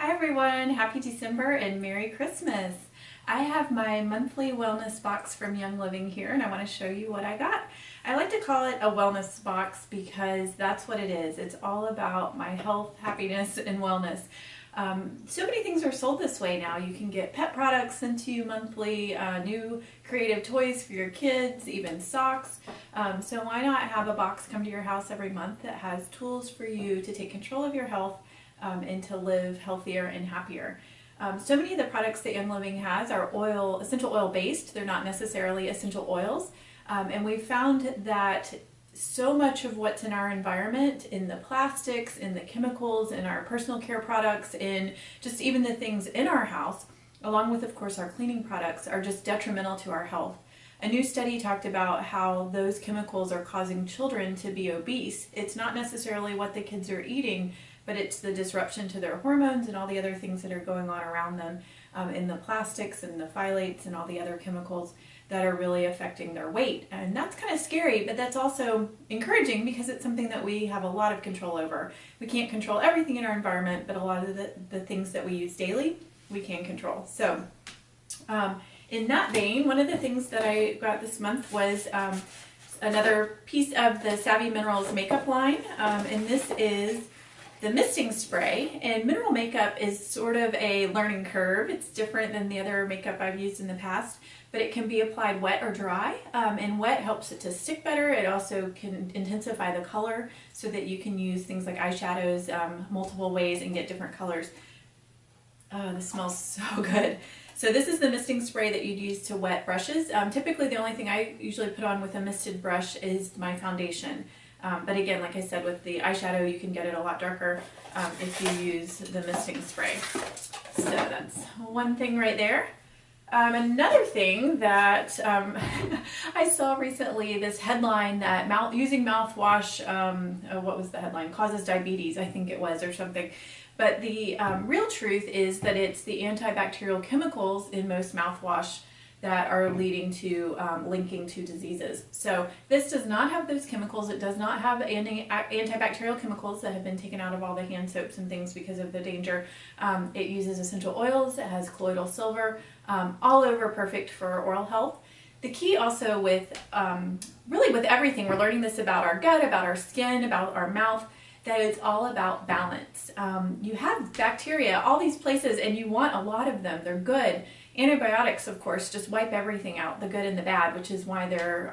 Hi everyone, happy December and Merry Christmas. I have my monthly wellness box from Young Living here and I want to show you what I got. I like to call it a wellness box because that's what it is. It's all about my health, happiness, and wellness. So many things are sold this way now. You can get pet products sent to you monthly, new creative toys for your kids, even socks. So why not have a box come to your house every month that has tools for you to take control of your health and to live healthier and happier. So many of the products that Young Living has are essential oil based. They're not necessarily essential oils. And we've found that so much of what's in our environment, in the plastics, in the chemicals, in our personal care products, in just even the things in our house, along with of course our cleaning products, are just detrimental to our health. A new study talked about how those chemicals are causing children to be obese. It's not necessarily what the kids are eating, but it's the disruption to their hormones and all the other things that are going on around them in the plastics and the phthalates and all the other chemicals that are really affecting their weight. And that's kind of scary, but that's also encouraging because it's something that we have a lot of control over. We can't control everything in our environment, but a lot of the things that we use daily, we can control. So in that vein, one of the things that I got this month was another piece of the Savvy Minerals makeup line, and this is the misting spray. And mineral makeup is sort of a learning curve. It's different than the other makeup I've used in the past, but it can be applied wet or dry, and wet helps it to stick better. It also can intensify the color so that you can use things like eyeshadows multiple ways and get different colors. This smells so good. So this is the misting spray that you'd use to wet brushes. Typically the only thing I usually put on with a misted brush is my foundation. But again, like I said, with the eyeshadow, you can get it a lot darker if you use the misting spray. So that's one thing right there. Another thing that I saw recently, this headline that using mouthwash, what was the headline? Causes diabetes, I think it was, or something. But the real truth is that it's the antibacterial chemicals in most mouthwash that are leading to linking to diseases. So this does not have those chemicals. It does not have antibacterial chemicals that have been taken out of all the hand soaps and things because of the danger. It uses essential oils. It has colloidal silver, all over perfect for oral health. The key also with really with everything, we're learning this about our gut, about our skin, about our mouth, that it's all about balance. You have bacteria all these places and you want a lot of them. They're good. Antibiotics, of course, just wipe everything out, the good and the bad, which is why they're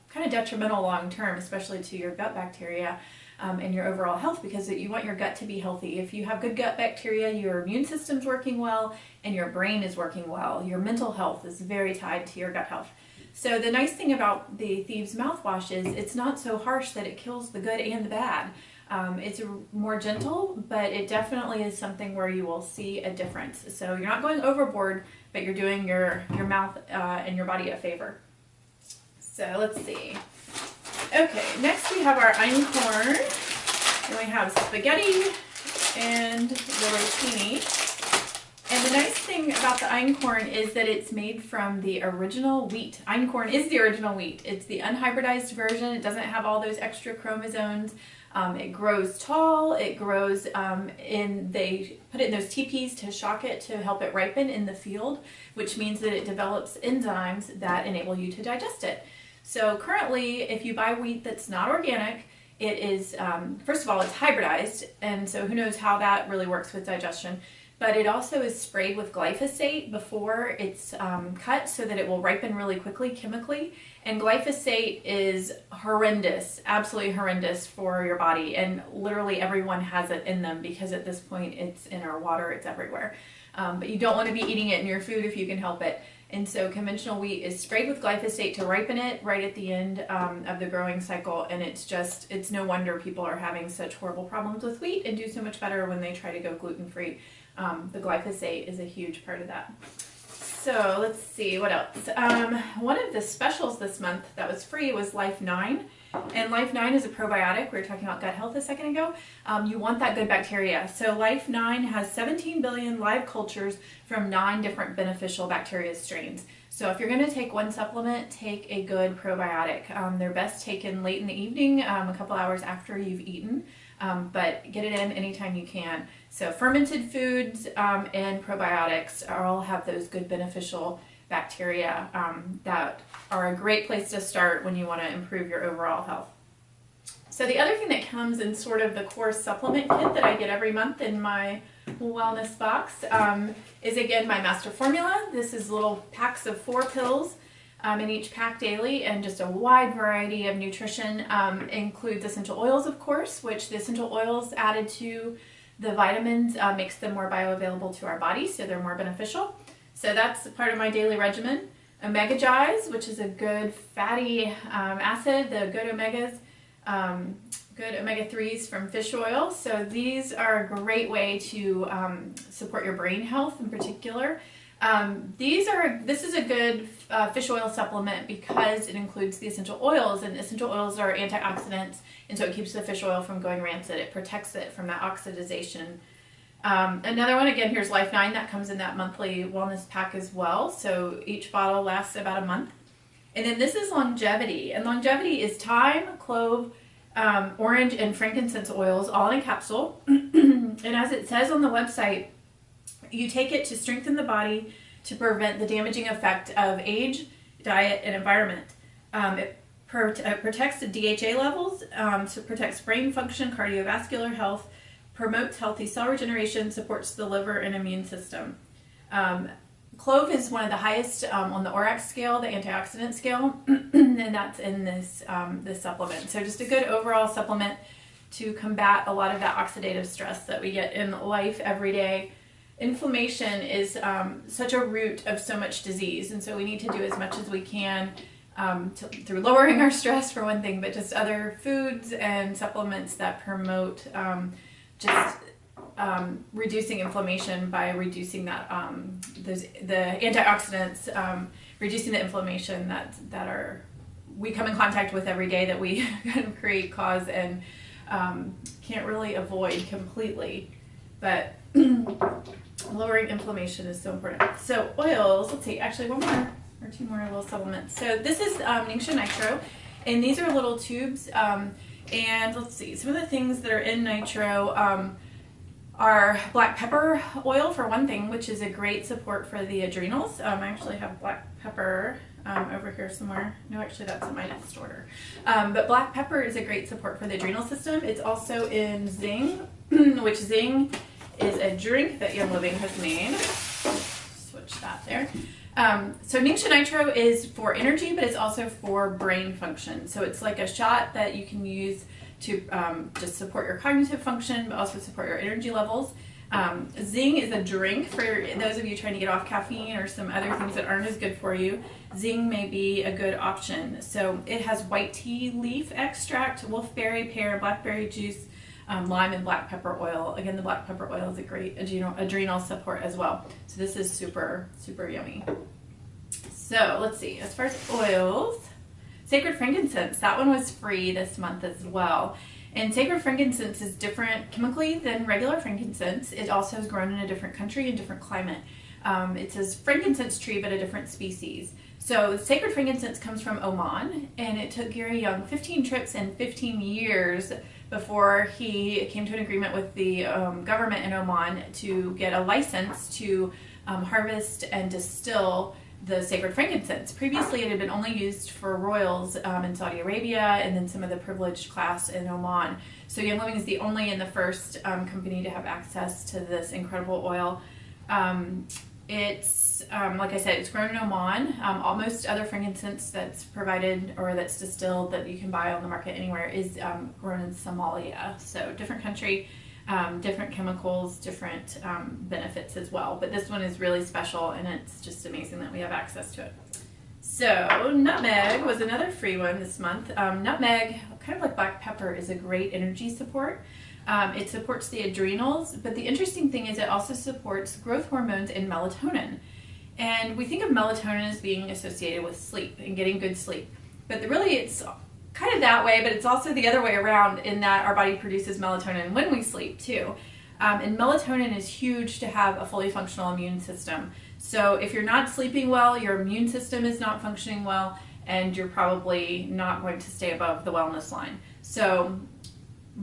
kind of detrimental long term, especially to your gut bacteria and your overall health, because you want your gut to be healthy. If you have good gut bacteria, your immune system's working well and your brain is working well. Your mental health is very tied to your gut health. So the nice thing about the Thieves mouthwash is it's not so harsh that it kills the good and the bad. It's more gentle, but it definitely is something where you will see a difference. So you're not going overboard, but you're doing your mouth and your body a favor. So let's see. Okay, next we have our einkorn. Then we have spaghetti and the rotini. And the nice thing about the einkorn is that it's made from the original wheat. Einkorn is the original wheat. It's the unhybridized version. It doesn't have all those extra chromosomes. It grows tall. It grows they put it in those teepees to shock it to help it ripen in the field, which means that it develops enzymes that enable you to digest it. So currently, if you buy wheat that's not organic, it is, first of all, it's hybridized, and so who knows how that really works with digestion. But it also is sprayed with glyphosate before it's cut so that it will ripen really quickly chemically. And glyphosate is horrendous, absolutely horrendous for your body. And literally everyone has it in them because at this point it's in our water, it's everywhere. But you don't want to be eating it in your food if you can help it. And so conventional wheat is sprayed with glyphosate to ripen it right at the end of the growing cycle. And it's no wonder people are having such horrible problems with wheat and do so much better when they try to go gluten-free. The glyphosate is a huge part of that. So let's see, what else? One of the specials this month that was free was Life 9. And Life 9 is a probiotic. We were talking about gut health a second ago. You want that good bacteria. So Life 9 has 17 billion live cultures from 9 different beneficial bacteria strains. So if you're going to take one supplement, take a good probiotic. They're best taken late in the evening, a couple hours after you've eaten. but get it in anytime you can. So fermented foods and probiotics all have those good beneficial bacteria that are a great place to start when you want to improve your overall health. So the other thing that comes in sort of the core supplement kit that I get every month in my wellness box is again my master formula. This is little packs of 4 pills in each pack daily, and just a wide variety of nutrition. Includes essential oils, of course, which the essential oils added to the vitamins makes them more bioavailable to our body, so they're more beneficial. So that's part of my daily regimen. Omega Gies, which is a good fatty acid, the good omegas, good omega-3s from fish oil. So these are a great way to support your brain health in particular. This is a good fish oil supplement because it includes the essential oils, and essential oils are antioxidants, and so it keeps the fish oil from going rancid. It protects it from that oxidization. Another one, again, here's Life 9, that comes in that monthly wellness pack as well. So each bottle lasts about a month. And then this is Longevity, and Longevity is thyme, clove, orange, and frankincense oils all in a capsule. And as it says on the website, you take it to strengthen the body to prevent the damaging effect of age, diet, and environment. It protects the DHA levels, so it protects brain function, cardiovascular health, promotes healthy cell regeneration, supports the liver and immune system. Clove is one of the highest on the ORAC scale, the antioxidant scale, and that's in this supplement. So just a good overall supplement to combat a lot of that oxidative stress that we get in life every day. Inflammation is such a root of so much disease, and so we need to do as much as we can through lowering our stress for one thing, but just other foods and supplements that promote reducing inflammation by reducing that the antioxidants, reducing the inflammation that we come in contact with every day, that we create, cause, and can't really avoid completely, but lowering inflammation is so important. So oils, let's see, actually one more or 2 more little supplements. So this is Nisha Micro, and these are little tubes, and let's see, some of the things that are in Nitro are black pepper oil, for one thing, which is a great support for the adrenals. I actually have black pepper over here somewhere. No, actually that's in my next order. But black pepper is a great support for the adrenal system. It's also in Zing, which Zing is a drink that Young Living has made. Switch that there. So Nisha Nitro is for energy, but it's also for brain function. So it's like a shot that you can use to just support your cognitive function, but also support your energy levels. Zing is a drink for those of you trying to get off caffeine or some other things that aren't as good for you. Zing may be a good option. So it has white tea leaf extract, wolfberry, pear, blackberry juice, lime, and black pepper oil. Again, the black pepper oil is a great adrenal support as well. So this is super, super yummy. So let's see, as far as oils, Sacred Frankincense, that one was free this month as well. And Sacred Frankincense is different chemically than regular frankincense. It also is grown in a different country and different climate. It says frankincense tree, but a different species. So Sacred Frankincense comes from Oman, and it took Gary Young 15 trips and 15 years before he came to an agreement with the government in Oman to get a license to harvest and distill the sacred frankincense. Previously, it had been only used for royals in Saudi Arabia and then some of the privileged class in Oman. So Young Living is the only and the first company to have access to this incredible oil. It's, like I said, it's grown in Oman. Almost other frankincense that's provided or that's distilled that you can buy on the market anywhere is grown in Somalia. So different country. Different chemicals, different benefits as well. But this one is really special, and it's just amazing that we have access to it. So Nutmeg was another free one this month. Nutmeg, kind of like black pepper, is a great energy support. It supports the adrenals, but the interesting thing is it also supports growth hormones and melatonin. And we think of melatonin as being associated with sleep and getting good sleep. But really it's kind of that way, but it's also the other way around in that our body produces melatonin when we sleep too. And melatonin is huge to have a fully functional immune system. So if you're not sleeping well, your immune system is not functioning well, and you're probably not going to stay above the wellness line. So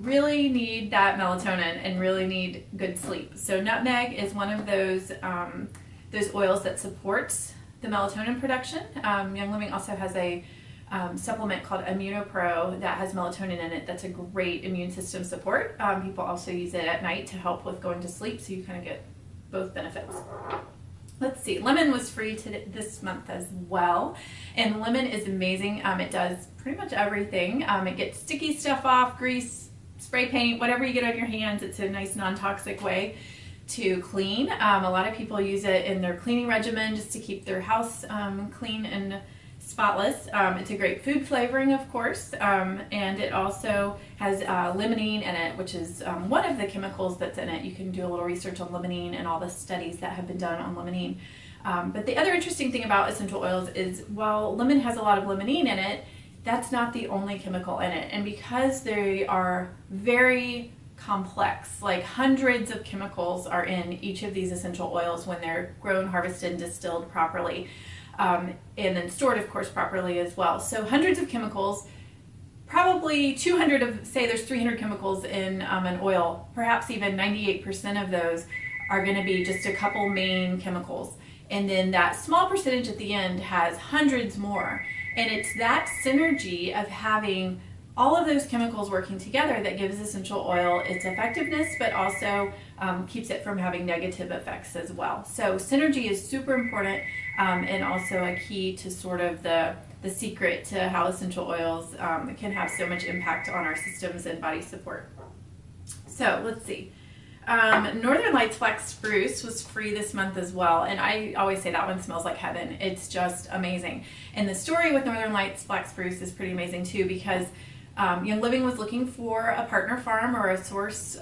really need that melatonin and really need good sleep. So nutmeg is one of those oils that supports the melatonin production. Young Living also has a supplement called ImmunoPro that has melatonin in it. That's a great immune system support. People also use it at night to help with going to sleep, so you kind of get both benefits. Let's see, lemon was free this month as well, and lemon is amazing. It does pretty much everything. It gets sticky stuff off, grease, spray paint, whatever you get on your hands. It's a nice non-toxic way to clean. A lot of people use it in their cleaning regimen just to keep their house clean and spotless. It's a great food flavoring, of course, and it also has limonene in it, which is one of the chemicals that's in it. You can do a little research on limonene and all the studies that have been done on limonene. But the other interesting thing about essential oils is while lemon has a lot of limonene in it, that's not the only chemical in it. And because they are very complex, like hundreds of chemicals are in each of these essential oils when they're grown, harvested, and distilled properly. And then stored, of course, properly as well. So hundreds of chemicals, probably 200 of, say there's 300 chemicals in an oil, perhaps even 98% of those are going to be just a couple main chemicals. And then that small percentage at the end has hundreds more. And it's that synergy of having all of those chemicals working together that gives essential oil its effectiveness, but also keeps it from having negative effects as well. So synergy is super important, and also a key to sort of the secret to how essential oils can have so much impact on our systems and body support. So let's see. Northern Lights Black Spruce was free this month as well, and I always say that one smells like heaven. It's just amazing. And the story with Northern Lights Black Spruce is pretty amazing too, because Young Living was looking for a partner farm or a source,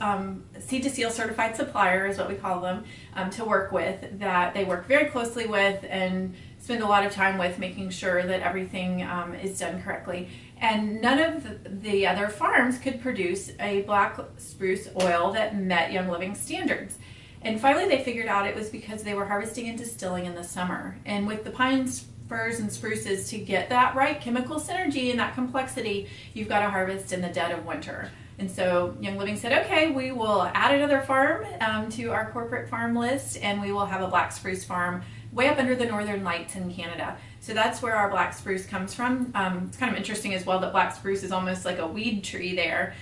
seed to seal certified supplier is what we call them, to work with, that they work very closely with and spend a lot of time with, making sure that everything is done correctly. And none of the other farms could produce a black spruce oil that met Young Living standards. And finally they figured out it was because they were harvesting and distilling in the summer. And with the pines, firs, and spruces, to get that right chemical synergy and that complexity, you've got to harvest in the dead of winter. And so Young Living said, okay, we will add another farm to our corporate farm list, and we will have a black spruce farm way up under the Northern Lights in Canada. So that's where our black spruce comes from. It's kind of interesting as well that black spruce is almost like a weed tree there.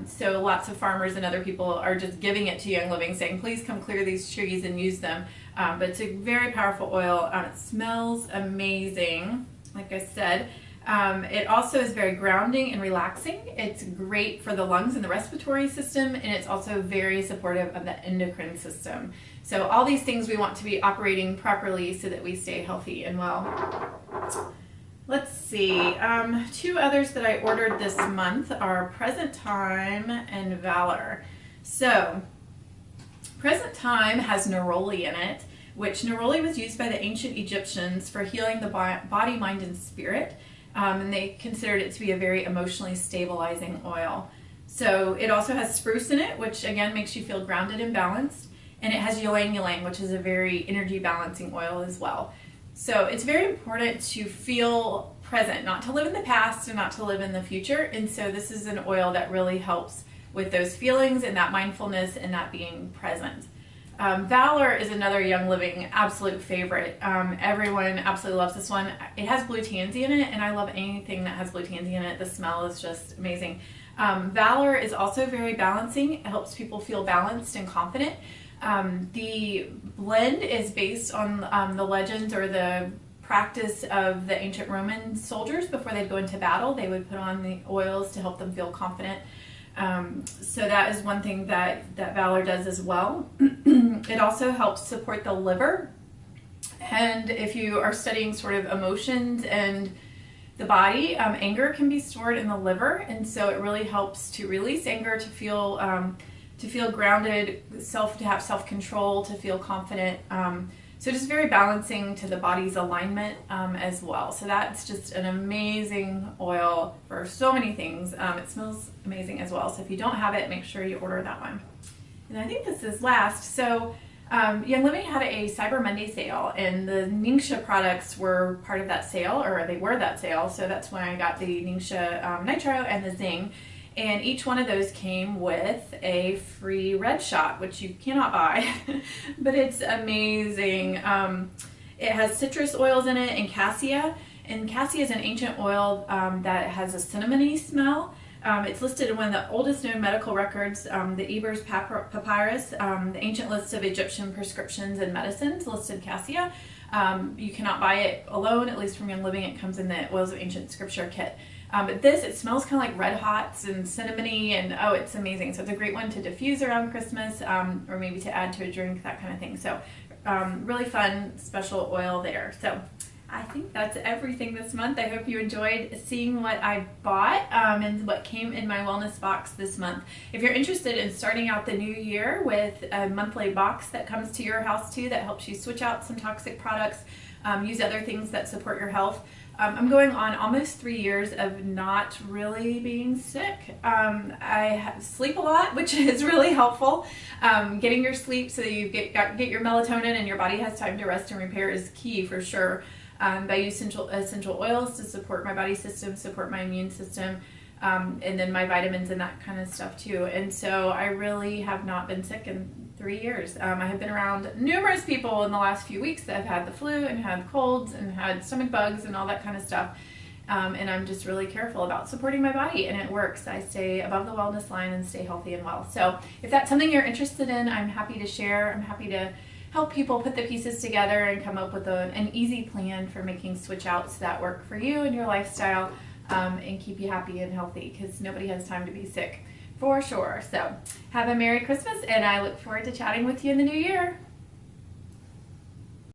So lots of farmers and other people are just giving it to Young Living, saying, please come clear these trees and use them. But it's a very powerful oil. It smells amazing, like I said. It also is very grounding and relaxing. It's great for the lungs and the respiratory system, and it's also very supportive of the endocrine system. So all these things we want to be operating properly so that we stay healthy and well. Let's see, two others that I ordered this month are Present Time and Valor. So Present Time has neroli in it, which neroli was used by the ancient Egyptians for healing the body, mind, and spirit. And they considered it to be a very emotionally stabilizing oil. So it also has spruce in it, which again makes you feel grounded and balanced. And it has ylang ylang, which is a very energy balancing oil as well. So it's very important to feel present, not to live in the past and not to live in the future. And so this is an oil that really helps with those feelings and that mindfulness and that being present. Valor is another Young Living absolute favorite. Everyone absolutely loves this one. It has blue tansy in it, and I love anything that has blue tansy in it. The smell is just amazing. Valor is also very balancing. It helps people feel balanced and confident. The blend is based on the legends or the practice of the ancient Roman soldiers. Before they'd go into battle, they would put on the oils to help them feel confident. So that is one thing that Valor does as well. It also helps support the liver. And if you are studying sort of emotions and the body, anger can be stored in the liver. And so it really helps to release anger, to feel grounded, to have self-control, to feel confident. So just very balancing to the body's alignment as well. So that's just an amazing oil for so many things. It smells amazing as well. So if you don't have it, make sure you order that one. And I think this is last. So Young Living had a Cyber Monday sale, and the Nisha products were part of that sale, or they were that sale. So that's when I got the Nisha Nitro and the Zing. And each one of those came with a free red shot, which you cannot buy, but it's amazing. It has citrus oils in it and cassia. And cassia is an ancient oil that has a cinnamony smell. It's listed in one of the oldest known medical records, the Eber's Papyrus, the ancient list of Egyptian prescriptions and medicines listed cassia. You cannot buy it alone, at least from Young Living. It comes in the Oils of Ancient Scripture kit. But this, it smells kind of like red hots and cinnamony, and oh, it's amazing. So it's a great one to diffuse around Christmas, or maybe to add to a drink, that kind of thing. So really fun, special oil there. So I think that's everything this month. I hope you enjoyed seeing what I bought and what came in my wellness box this month. If you're interested in starting out the new year with a monthly box that comes to your house too, that helps you switch out some toxic products, use other things that support your health. I'm going on almost 3 years of not really being sick. I sleep a lot, which is really helpful. Getting your sleep so that you get your melatonin and your body has time to rest and repair is key for sure. I use essential oils to support my body system, support my immune system, and then my vitamins and that kind of stuff too. And so I really have not been sick in 3 years. I have been around numerous people in the last few weeks that have had the flu and had colds and had stomach bugs and all that kind of stuff. And I'm just really careful about supporting my body, and it works. I stay above the wellness line and stay healthy and well. So if that's something you're interested in, I'm happy to share. I'm happy to help people put the pieces together and come up with an easy plan for making switch outs that work for you and your lifestyle, and keep you happy and healthy, because nobody has time to be sick for sure. So have a Merry Christmas, and I look forward to chatting with you in the new year.